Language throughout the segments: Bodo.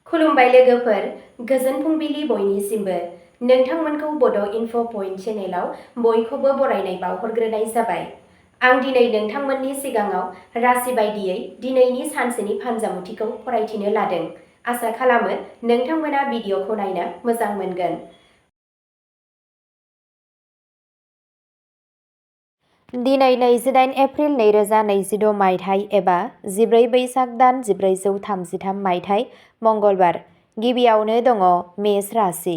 खुलुमबाय लोगोफोर, गोजोन फुंबिलि बयनिसिमबो। नोंथांमोनखौ बड' इनफ' पइन्ट चेनेलाव बयखौबो बरायनाय बावहरग्रोनाय जाबाय। आं दिनै नोंथांमोननि सिगाङाव राशि बायदियै दिनैनि सानसेनि फानजामुथिखौ फरायथिनो लादों। आसा खालामो नोंथांमोना भिडिअखौ नायनो मोजां मोनगोन। दिनै 29 एप्रिल 2026 मायथाइ एबा 14 बैसाग दान 1433 मायथाइ मंगलबार। गिबियावनो दङ मेष राशि।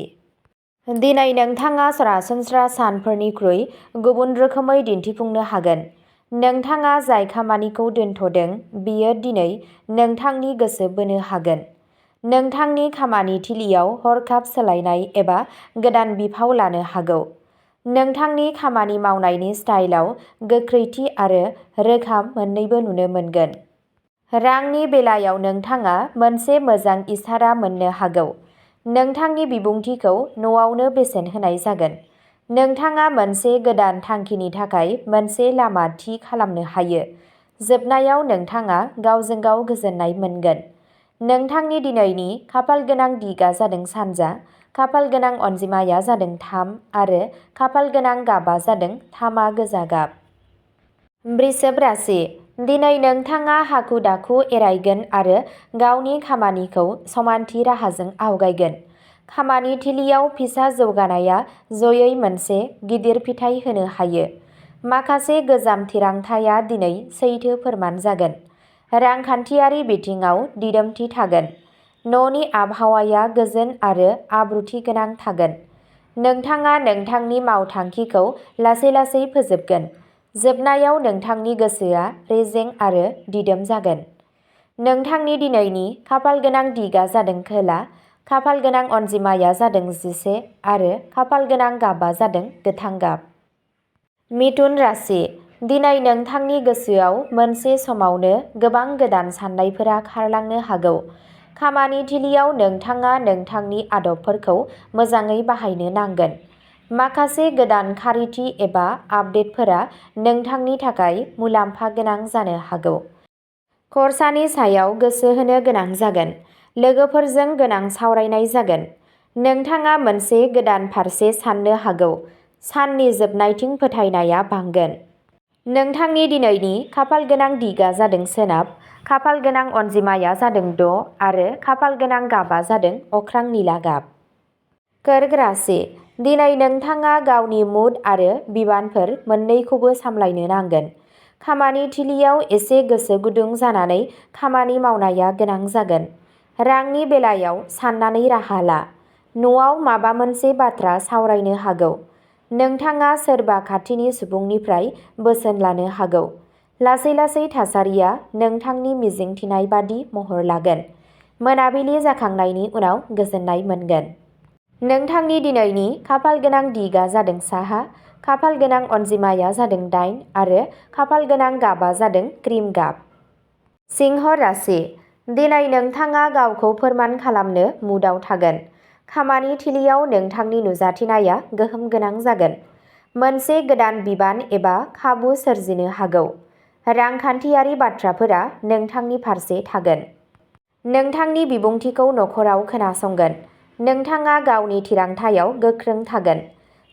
दिनै नोंथाङा सरासनस्रा सानफोरनिख्रुइ गुबुन रोखोमै दिन्थिफुंनो हागोन। नोंथाङा जाय खामानिखौ दोनथ'दों बियो दिनै नोंथांनि गोसो बोनो हागोन। नोंथांनि खामानि थिलियाव हरखाब सोलायनाय एबा गोदान बिफाव लानो हागौ। नोंथांनि खामानि मावनायनि स्टाइलआव गोख्रैथि आरो रोखा मोन्नैबो नुनो मोनगोन। रांनि बेलायाव नोंथाङा मोनसे मोजां इसारा मोननो हागौ। नोंथांनि बिबुंथिखौ न'आवनो बेसेन होनाय जागोन। नोंथाङा मोनसे गोदान थांखिनि थाखाय मोनसे लामा थि खालामनो हायो। जोबनायाव नोंथाङा गावजों गाव गोजोननाय मोनगोन। नोंथांनि दिनैनि खाफालगोनां दिगा जादों सानजा, खाफालगोनां अनजिमाया जादों 3 आरो खाफालगोनां गाबा जादों तामा गोजा गाब। वृषभ राशि। दिनै नोंथाङा हाखु-दाखु एरायगोन आरो गावनि खामानिखौ समानथि राहाजों आवगायगोन। खामानि थिलियाव फिसा जौगानाया जयै मोनसे गिदिर फिथाय होनो हायो। माखासे गोजाम थिरांथाया दिनै सैथो फोरमान जागोन। रांखान्थियारि बिथिङाव दिदोमथि थागोन। न'नि आबहावाया गोजोन आरो आब्रुथि गोनां थागोन। नोंथाङा नोंथांनि मावथांखिखौ लासै-लासै फोजोबगोन। जोबनायाव नोंथांनि गोसोआ रेजें आरो दिदोम जागोन। नोंथांनि दिनैनि खाफालगोनां दिगा जादों खोला, खाफालगोनां अनजिमाया जादों 11 आरो खाफालगोनां गाबा जादों गोथां गाब। मिथुन राशि। दिनै नोंथांनि गोसोआव मोनसे समावनो गोबां गोदान साननायफोरा खारलांनो हागौ। खामानि थिलियाव नोंथाङा नोंथांनि आदबफोरखौ मोजाङै बाहायनो नांगोन। माखासे गोदान खारिथि एबा आपडेटफोरा नोंथांनि थाखाय मुलाम्फा गोनां जानो हागौ। खरसानि सायाव गोसो होनो गोनां जागोन। लोगोफोरजों गोनां सावरायनाय जागोन। नोंथाङा मोनसे गोदान फारसे साननो हागौ। साननि जोबनायथिं फोथायनाया बांगोन। नोंथांनि दिनैनि खाफालगोनां दिगा जादों सोनाब, खाफालगोनां अनजिमाया जादों 6 आरो खाफालगोनां गाबा जादों अख्रां निला गाब। कर्क राशि। दिनै नोंथाङा गावनि मुड आरो बिबानफोर मोन्नैखौबो सामलायनो नांगोन। खामानि थिलियाव एसे गोसो गुदुं जानानै खामानि मावनाया गोनां जागोन। रांनि बेलायाव साननानै राहा ला। न'आव माबा मोनसे बाथ्रा सावरायनो हागौ। नोंथाङा सोरबा खाथिनि सुबुंनिफ्राय बोसोन लानो हागौ। लासै-लासै थासारिया नोंथांनि मिजिंथिनाय बादि महर लागोन। मोनाबिलि जाखांनायनि उनाव गोजोननाय मोनगोन। नोंथांनि दिनैनि खाफालगोनां दिगा जादों साहा, खाफालगोनां अनजिमाया जादों 8 आरो खाफालगोनां गाबा जादों क्रिम गाब। सिंह राशि। दिनै नोंथाङा गावखौ फोरमान खालामनो मुडआव थागोन। खामानि थिलियाव नोंथांनि नुजाथिनाया गोहोम गोनां जागोन। मोनसे गोदान बिबान एबा खाबु सोरजिनो हागौ। रांखान्थियारि बाथ्राफोरा नोंथांनि फारसे थागोन। नोंथांनि बिबुंथिखौ नखराव खोनासंगोन। नोंथाङा गावनि थिरांथायाव गोख्रों थागोन।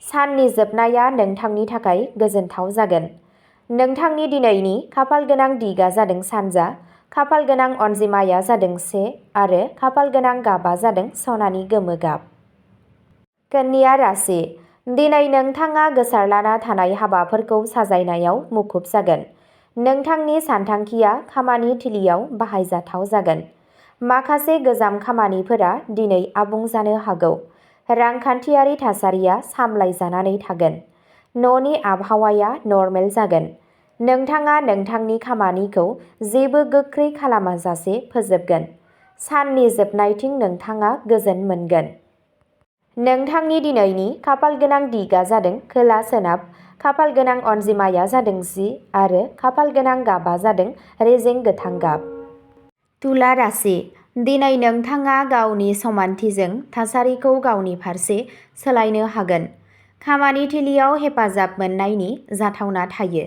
साननि जोबनाया नोंथांनि थाखाय गोजोनथाव जागोन। नोंथांनि दिनैनि खाफालगोनां दिगा जादों सानजा, खाफालगोनां अनजिमाया जादों 1 आरो खाफालगोनां गाबा जादों सनानि गोमो गाब। कन्या राशि। दिनै नोंथाङा गोसारलाना थानाय हाबाफोरखौ साजायनायाव मुखुब जागोन। नोंथांनि सानथांखिया खामानि थिलियाव बाहायजाथाव जागोन। माखासे गोजाम खामानिफोरा दिनै आबुं जानो हागौ। रांखान्थियारि थासारिया सामलायजानानै थागोन। न'नि आबहावाया नर्मेल जागोन। नोंथाङा नोंथांनि खामानिखौ जेबो गोख्रै खालामाजासे फोजोबगोन। साननि जोबनायथिं नोंथाङा गोजोन मोनगोन। नोंथांनि दिनैनि खाफालगोनां दिगा जादों खोला-सोनाब, खाफालगोनां अनजिमाया जादों 10 आरो खाफालगोनां गाबा जादों रेजें गोथां गाब। तुला राशि। दिनै नोंथाङा गावनि समानथिजों थासारिखौ गावनि फारसे सोलायनो हागोन। खामानि थिलियाव हेफाजाब मोननायनि जाथावना थायो।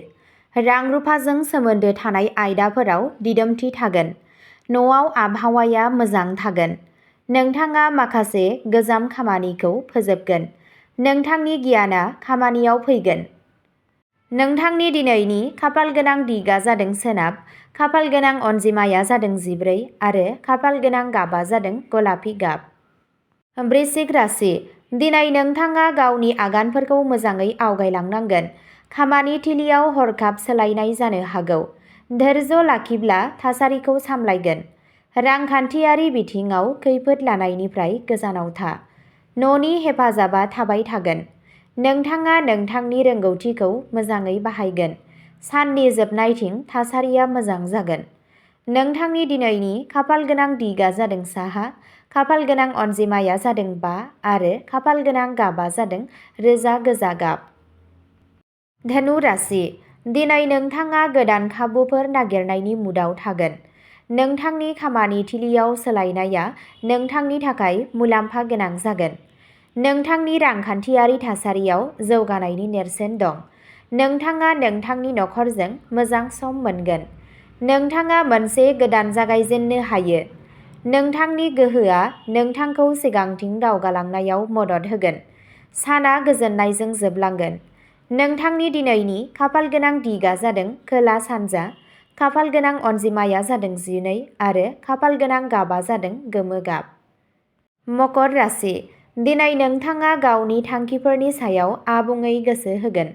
रां-रुफाजों सोमोन्दो थानाय आयदाफोराव दिदोमथि थागोन। न'आव आबहावाया मोजां थागोन। नोंथाङा माखासे गोजाम खामानिखौ फोजोबगोन। नोंथांनि गियाना खामानियाव फैगोन। नोंथांनि दिनैनि खाफालगोनां दिगा जादों सोनाब, खाफालगोनां अनजिमाया जादों 14 आरो खाफालगोनां गाबा जादों गलापि गाब। वृश्चिक राशि। दिनै नोंथाङा गावनि आगानफोरखौ मोजाङै आवगायलांनांगोन। खामानि थिलियाव हरखाब सोलायनाय जानो हागौ। धैर्य लाखिब्ला थासारिखौ सामलायगोन। रांखान्थियारि बिथिङाव खैफोद लानायनिफ्राय गोजानाव था। न'नि हेफाजाबा थाबाय थागोन। नोंथाङा नोंथांनि रोंगौथिखौ मोजाङै बाहायगोन। साननि जोबनायथिं थासारिया मोजां जागोन। नोंथांनि दिनैनि खाफालगोनां दिगा जादों साहा, खाफालगोनां अनजिमाया जादों 5 आरो खाफालगोनां गाबा जादों रोजा गोजा गाब। धनु राशि। दिनै नोंथाङा गोदान खाबुफोर नागिरनायनि मुडआव थागोन। नोंथांनि खामानि थिलियाव सोलायनाया नोंथांनि थाखाय मुलाम्फा गोनां जागोन। नोंथांनि रांखान्थियारि थासारियाव जौगानायनि नेरसोन दं। नोंथाङा नोंथांनि नखरजों मोजां सम मोनगोन। नोंथाङा मोनसे गोदान जागायजेननो हायो। नोंथांनि गोहोआ नोंथांखौ सिगांथिं दावगालांनायाव मदद होगोन। साना गोजोननायजों जोबलांगोन। नोंथांनि दिनैनि खाफालगोनां दिगा जादों खोला सानजा, खाफालगोनां अनजिमाया जादों 12 आरो खाफालगोनां गाबा जादों गोमो गाब। मकर राशि। दिनै नोंथाङा गावनि थांखिफोरनि सायाव आबुङै गोसो होगोन।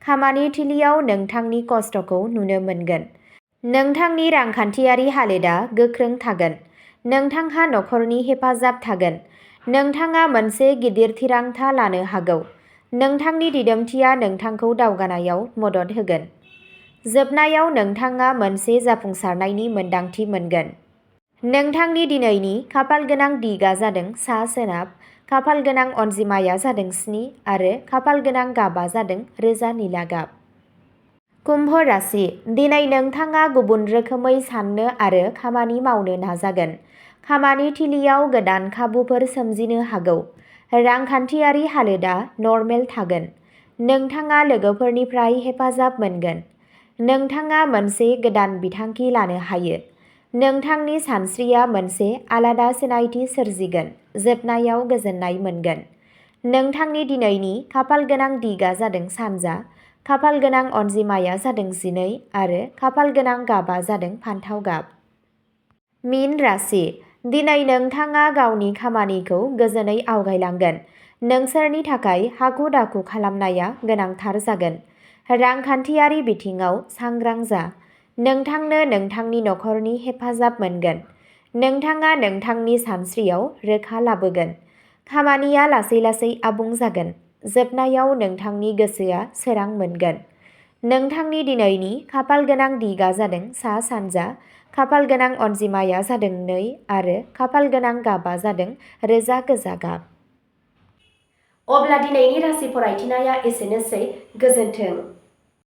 खामानि थिलियाव नोंथांनि खस्थ'खौ नुनो मोनगोन। नोंथांनि रांखान्थियारि हालोदा गोख्रों थागोन। नोंथांहा नखरनि हेफाजाब थागोन। नोंथाङा मोनसे गिदिर थिरांथा लानो हागौ। नोंथांनि दिदोमथिया नोंथांखौ दावगानायाव मदद होगोन। जोबनायाव नोंथाङा मोनसे जाफुंसारनायनि मोन्दांथि मोनगोन। नोंथांनि दिनैनि खाफालगोनां दिगा जादों सा-सोनाब, खाफालगोनां अनजिमाया जादों 7 आरो खाफालगोनां गाबा जादों रोजा निला गाब। कुम्भ राशि। दिनै नोंथाङा गुबुन रोखोमै साननो आरो खामानि मावनो नाजागोन। खामानि थिलियाव गोदान खाबुफोर सोमजिनो हागौ। रांखान्थियारि हालोदा नर्मेल थागोन। नोंथाङा लोगोफोरनिफ्राय हेफाजाब मोनगोन। नोंथाङा मोनसे गोदान बिथांखि लानो हायो। नोंथांनि सानस्रिया मोनसे आलादा सिनायथि सोरजिगोन। जोबनायाव गोजोननाय मोनगोन। नोंथांनि दिनैनि खाफालगोनां दिगा जादों सानजा, खाफालगोनां अनजिमाया जादों 12 आरो खाफालगोनां गाबा जादों फान्थाव गाब। मीन राशि। दिनै नोंथाङा गावनि खामानिखौ गोजोनै आवगायलांगोन। नोंसोरनि थाखाय हाखु-दाखु खालामनाया गोनांथार जागोन। रांखान्थियारि बिथिङाव सांग्रां जा। नोंथांनो नोंथांनि नखरनि हेफाजाब मोनगोन। नोंथाङा नोंथांनि सानस्रियाव रोखा लाबोगोन। खामानिया लासै-लासै आबुं जागोन। जोबनायाव नोंथांनि गोसोआ सोरां मोनगोन। नोंथांनि दिनैनि खाफालगोनां दिगा जादों सा-सानजा, खाफालगोनां अनजिमाया जादों 2 आरो खाफालगोनां गाबा जादों रोजा गोजा गाब। अब्ला दिनैनि राशि फरायथिनाया एसेनोसै। गोजोन्थों।